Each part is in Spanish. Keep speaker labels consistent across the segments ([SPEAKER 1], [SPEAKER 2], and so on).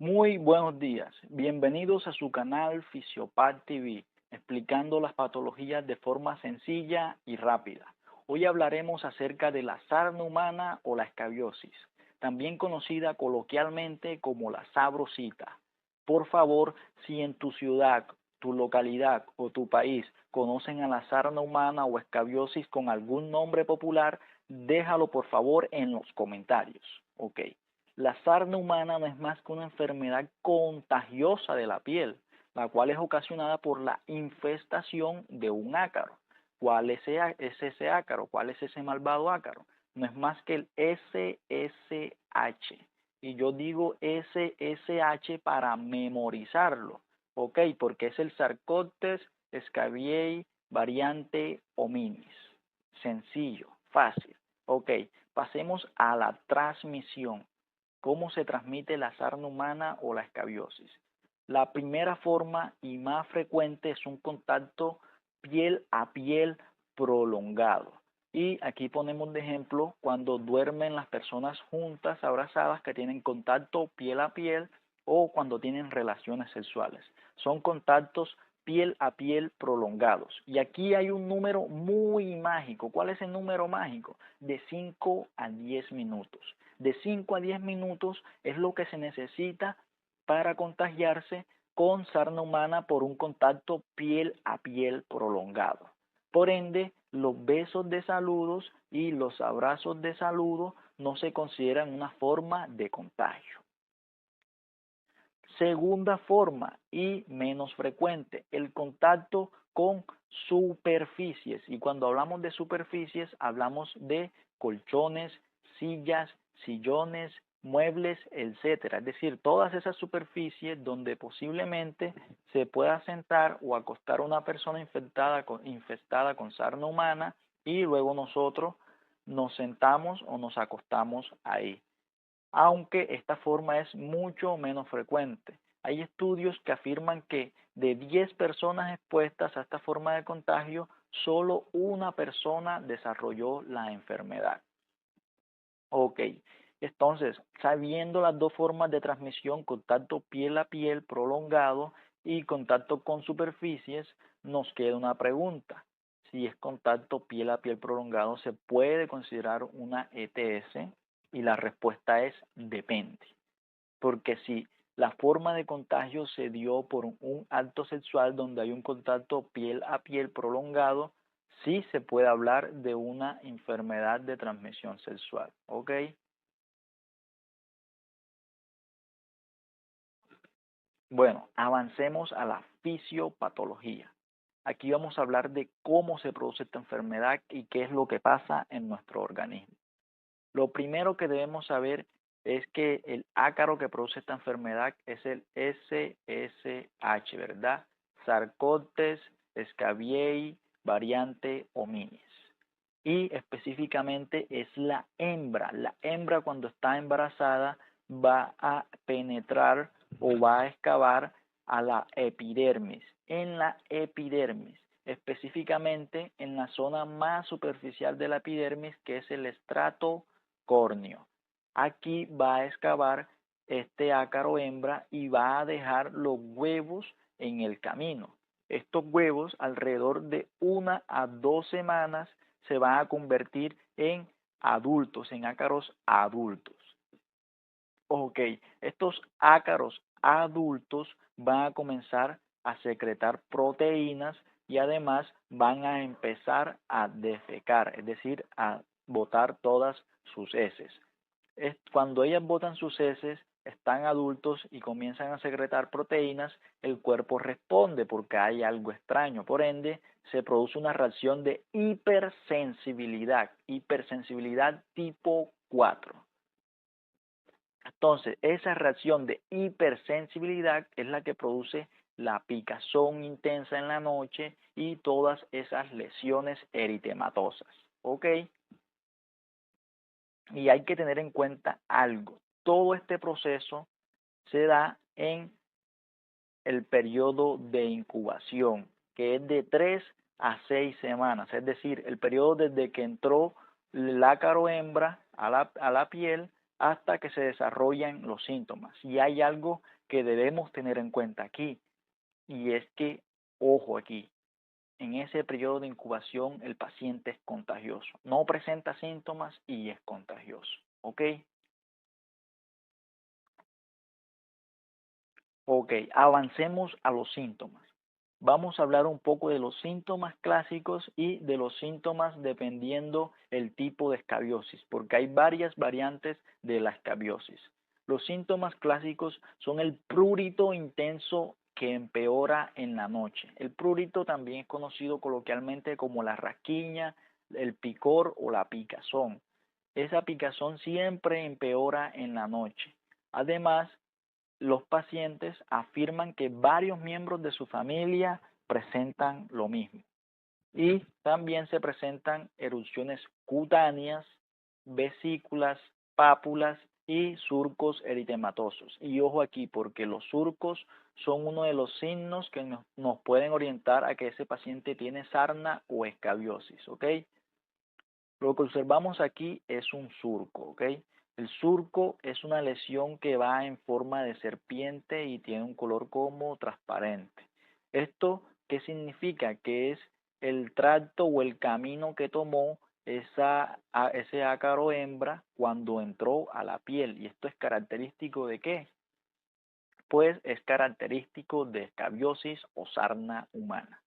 [SPEAKER 1] Muy buenos días, bienvenidos a su canal Fisiopath TV, explicando las patologías de forma sencilla y rápida. Hoy hablaremos acerca de la sarna humana o la escabiosis, también conocida coloquialmente como la sabrosita. Por favor, si en tu ciudad, tu localidad o tu país conocen a la sarna humana o escabiosis con algún nombre popular, déjalo por favor en los comentarios. Ok. La sarna humana no es más que una enfermedad contagiosa de la piel, la cual es ocasionada por la infestación de un ácaro. ¿Cuál es ese ácaro? ¿Cuál es ese malvado ácaro? No es más que el SSH. Y yo digo SSH para memorizarlo, ¿ok? Porque es el Sarcoptes scabiei variante hominis. Sencillo, fácil. Ok, pasemos a la transmisión. ¿Cómo se transmite la sarna humana o la escabiosis? La primera forma y más frecuente es un contacto piel a piel prolongado. Y aquí ponemos de ejemplo cuando duermen las personas juntas, abrazadas, que tienen contacto piel a piel o cuando tienen relaciones sexuales. Son contactos piel a piel prolongados. Y aquí hay un número muy mágico. ¿Cuál es el número mágico? De 5 a 10 minutos. De 5 a 10 minutos es lo que se necesita para contagiarse con sarna humana por un contacto piel a piel prolongado. Por ende, los besos de saludos y los abrazos de saludo no se consideran una forma de contagio. Segunda forma y menos frecuente, el contacto con superficies. Y cuando hablamos de superficies, hablamos de colchones, sillas, sillones, muebles, etcétera. Es decir, todas esas superficies donde posiblemente se pueda sentar o acostar una persona infestada con sarna humana y luego nosotros nos sentamos o nos acostamos ahí, aunque esta forma es mucho menos frecuente. Hay estudios que afirman que de 10 personas expuestas a esta forma de contagio, solo una persona desarrolló la enfermedad. Ok, entonces, sabiendo las dos formas de transmisión, contacto piel a piel prolongado y contacto con superficies, nos queda una pregunta. Si es contacto piel a piel prolongado, ¿se puede considerar una ETS? Y la respuesta es depende. Porque si la forma de contagio se dio por un acto sexual donde hay un contacto piel a piel prolongado, sí se puede hablar de una enfermedad de transmisión sexual. ¿Ok? Bueno, avancemos a la fisiopatología. Aquí vamos a hablar de cómo se produce esta enfermedad y qué es lo que pasa en nuestro organismo. Lo primero que debemos saber es que el ácaro que produce esta enfermedad es el SSH, ¿verdad? Sarcoptes scabiei variante hominis. Y específicamente es la hembra. La hembra cuando está embarazada va a penetrar o va a excavar a la epidermis. En la epidermis, específicamente en la zona más superficial de la epidermis, que es el estrato córneo. Aquí va a excavar este ácaro hembra y va a dejar los huevos en el camino. Estos huevos, alrededor de 1 a 2 semanas, se van a convertir en adultos, en ácaros adultos. Ok, estos ácaros adultos van a comenzar a secretar proteínas y además van a empezar a defecar, es decir, a botar todas sus heces. Cuando ellas botan sus heces, están adultos y comienzan a secretar proteínas, el cuerpo responde porque hay algo extraño. Por ende, se produce una reacción de hipersensibilidad tipo 4. Entonces, esa reacción de hipersensibilidad es la que produce la picazón intensa en la noche y todas esas lesiones eritematosas. ¿Ok? Y hay que tener en cuenta algo. Todo este proceso se da en el periodo de incubación, que es de 3 a 6 semanas. Es decir, el periodo desde que entró el ácaro hembra a la piel hasta que se desarrollan los síntomas. Y hay algo que debemos tener en cuenta aquí, y es que, ojo aquí, en ese periodo de incubación el paciente es contagioso, no presenta síntomas y es contagioso, ¿ok? Ok, avancemos a los síntomas. Vamos a hablar un poco de los síntomas clásicos y de los síntomas dependiendo el tipo de escabiosis, porque hay varias variantes de la escabiosis. Los síntomas clásicos son el prurito intenso que empeora en la noche. El prurito también es conocido coloquialmente como la rasquiña, el picor o la picazón. Esa picazón siempre empeora en la noche. Además, los pacientes afirman que varios miembros de su familia presentan lo mismo. Y también se presentan erupciones cutáneas, vesículas, pápulas y surcos eritematosos. Y ojo aquí, porque los surcos son uno de los signos que nos pueden orientar a que ese paciente tiene sarna o escabiosis, ¿ok? Lo que observamos aquí es un surco, ¿ok? El surco es una lesión que va en forma de serpiente y tiene un color como transparente. ¿Esto qué significa? Que es el tracto o el camino que tomó ese ácaro hembra cuando entró a la piel. ¿Y esto es característico de qué? Pues es característico de escabiosis o sarna humana.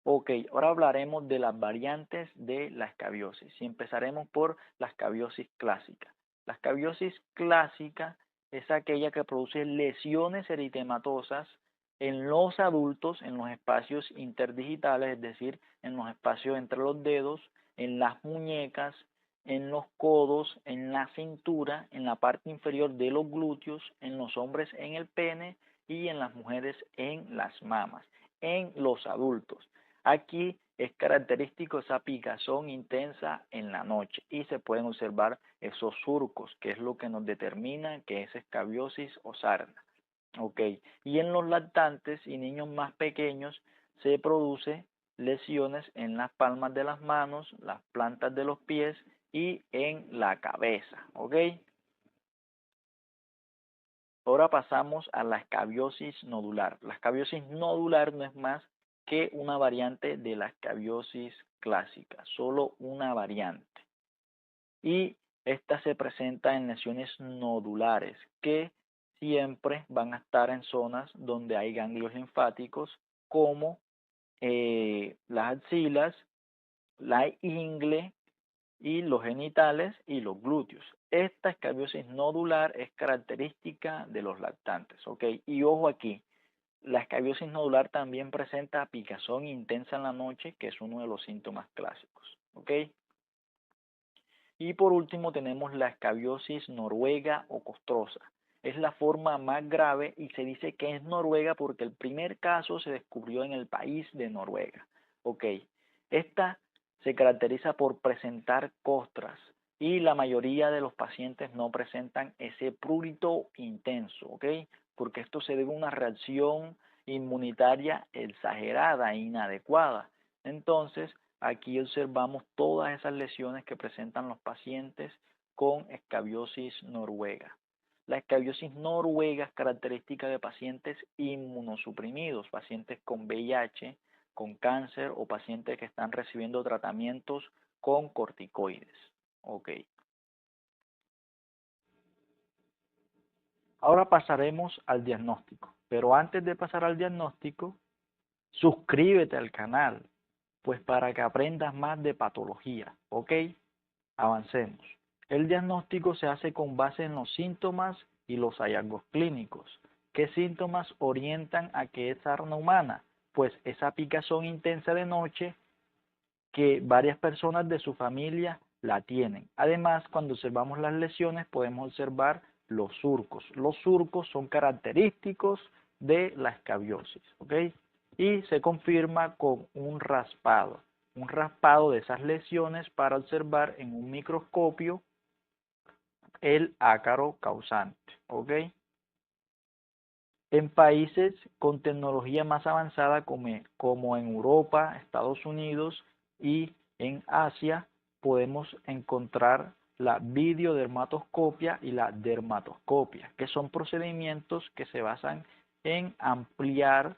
[SPEAKER 1] Ok, ahora hablaremos de las variantes de la escabiosis y empezaremos por la escabiosis clásica. La escabiosis clásica es aquella que produce lesiones eritematosas en los adultos, en los espacios interdigitales, es decir, en los espacios entre los dedos, en las muñecas, en los codos, en la cintura, en la parte inferior de los glúteos, en los hombres en el pene y en las mujeres en las mamas, en los adultos. Aquí es característico esa picazón intensa en la noche y se pueden observar esos surcos, que es lo que nos determina que es escabiosis o sarna. Ok, y en los lactantes y niños más pequeños se produce lesiones en las palmas de las manos, las plantas de los pies y en la cabeza. Ok, ahora pasamos a la escabiosis nodular. La escabiosis nodular no es más que una variante de la escabiosis clásica, solo una variante. Y esta se presenta en lesiones nodulares que siempre van a estar en zonas donde hay ganglios linfáticos como las axilas, la ingle y los genitales y los glúteos. Esta escabiosis nodular es característica de los lactantes, ¿ok? Y ojo aquí, la escabiosis nodular también presenta picazón intensa en la noche, que es uno de los síntomas clásicos, ¿ok? Y por último tenemos la escabiosis noruega o costrosa. Es la forma más grave y se dice que es noruega porque el primer caso se descubrió en el país de Noruega. Ok, esta se caracteriza por presentar costras y la mayoría de los pacientes no presentan ese prurito intenso, ¿ok? Porque esto se debe a una reacción inmunitaria exagerada e inadecuada. Entonces, aquí observamos todas esas lesiones que presentan los pacientes con escabiosis noruega. La escabiosis noruega es característica de pacientes inmunosuprimidos, pacientes con VIH, con cáncer o pacientes que están recibiendo tratamientos con corticoides. Ok. Ahora pasaremos al diagnóstico, pero antes de pasar al diagnóstico, suscríbete al canal, pues para que aprendas más de patología, ¿ok? Avancemos. El diagnóstico se hace con base en los síntomas y los hallazgos clínicos. ¿Qué síntomas orientan a que es sarna humana? Pues esa picazón intensa de noche que varias personas de su familia la tienen. Además, cuando observamos las lesiones podemos observar los surcos. Los surcos son característicos de la escabiosis, ¿ok? Y se confirma con un raspado de esas lesiones para observar en un microscopio el ácaro causante, ¿ok? En países con tecnología más avanzada como en Europa, Estados Unidos y en Asia, podemos encontrar la videodermatoscopia y la dermatoscopia, que son procedimientos que se basan en ampliar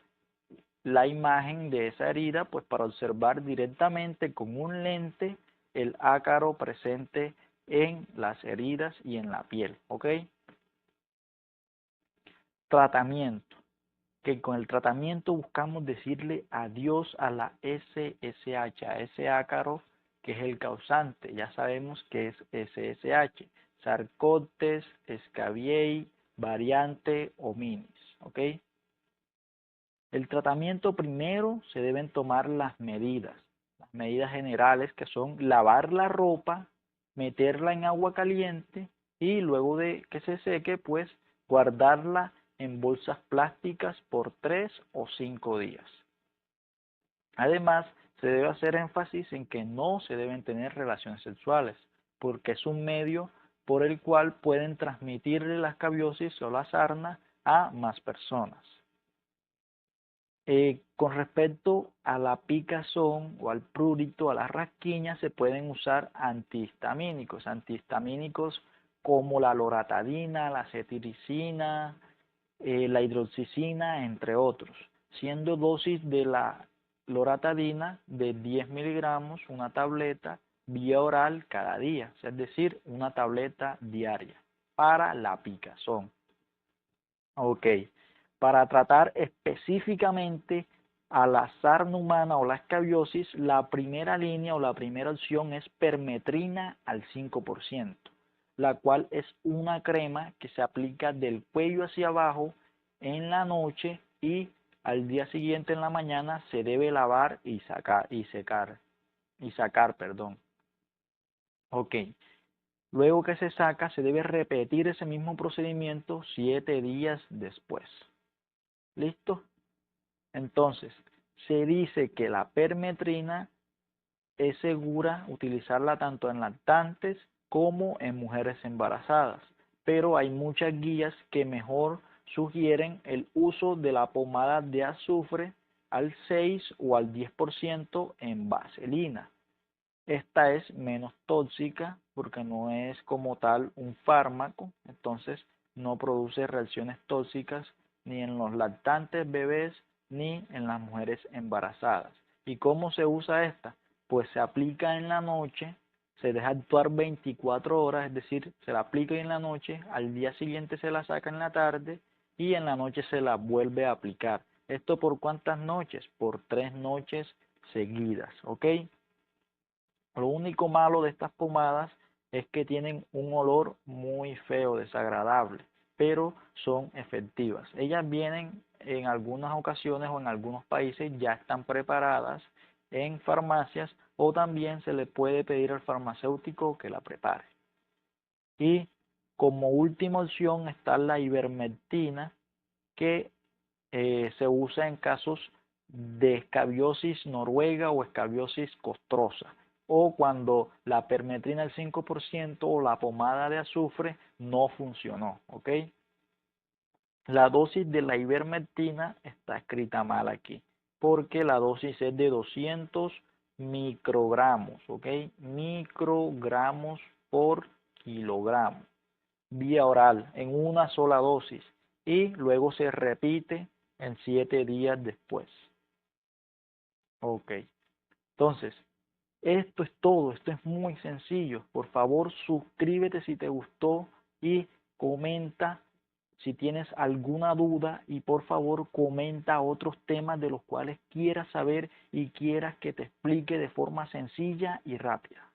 [SPEAKER 1] la imagen de esa herida, pues para observar directamente con un lente el ácaro presente en las heridas y en la piel, ¿ok? Tratamiento, que con el tratamiento buscamos decirle adiós a la SSH, a ese ácaro que es el causante. Ya sabemos que es SSH, Sarcoptes, Scabiei, variante o minis, ¿ok? El tratamiento primero se deben tomar las medidas generales, que son lavar la ropa, meterla en agua caliente y luego de que se seque, pues guardarla en bolsas plásticas por 3 o 5 días. Además, se debe hacer énfasis en que no se deben tener relaciones sexuales, porque es un medio por el cual pueden transmitirle la escabiosis o la sarna a más personas. Con respecto a la picazón o al prurito, a las rasquiñas, se pueden usar antihistamínicos como la loratadina, la cetiricina, la hidroxicina, entre otros, siendo dosis de la loratadina de 10 miligramos, una tableta, vía oral cada día, es decir, una tableta diaria para la picazón. Ok, para tratar específicamente a la sarna humana o la escabiosis, la primera línea o la primera opción es permetrina al 5%, la cual es una crema que se aplica del cuello hacia abajo en la noche y al día siguiente en la mañana se debe lavar y sacar, perdón. Ok. Luego que se saca, se debe repetir ese mismo procedimiento 7 días después. ¿Listo? Entonces, se dice que la permetrina es segura utilizarla tanto en lactantes como en mujeres embarazadas, pero hay muchas guías que mejor sugieren el uso de la pomada de azufre al 6 o al 10% en vaselina. Esta es menos tóxica porque no es como tal un fármaco, entonces no produce reacciones tóxicas ni en los lactantes bebés ni en las mujeres embarazadas. ¿Y cómo se usa esta? Pues se aplica en la noche, se deja actuar 24 horas, es decir, se la aplica en la noche, al día siguiente se la saca en la tarde y en la noche se la vuelve a aplicar. ¿Esto por cuántas noches? Por 3 noches seguidas, ¿ok? Lo único malo de estas pomadas es que tienen un olor muy feo, desagradable, pero son efectivas. Ellas vienen en algunas ocasiones o en algunos países ya están preparadas en farmacias o también se le puede pedir al farmacéutico que la prepare. Y como última opción está la ivermectina, que se usa en casos de escabiosis noruega o escabiosis costrosa, o cuando la permetrina al 5% o la pomada de azufre no funcionó, ¿ok? La dosis de la ivermectina está escrita mal aquí, porque la dosis es de 200 microgramos, ¿ok? Microgramos por kilogramo, vía oral, en una sola dosis, y luego se repite en 7 días después. Ok, entonces, esto es todo, esto es muy sencillo. Por favor, suscríbete si te gustó y comenta si tienes alguna duda y por favor comenta otros temas de los cuales quieras saber y quieras que te explique de forma sencilla y rápida.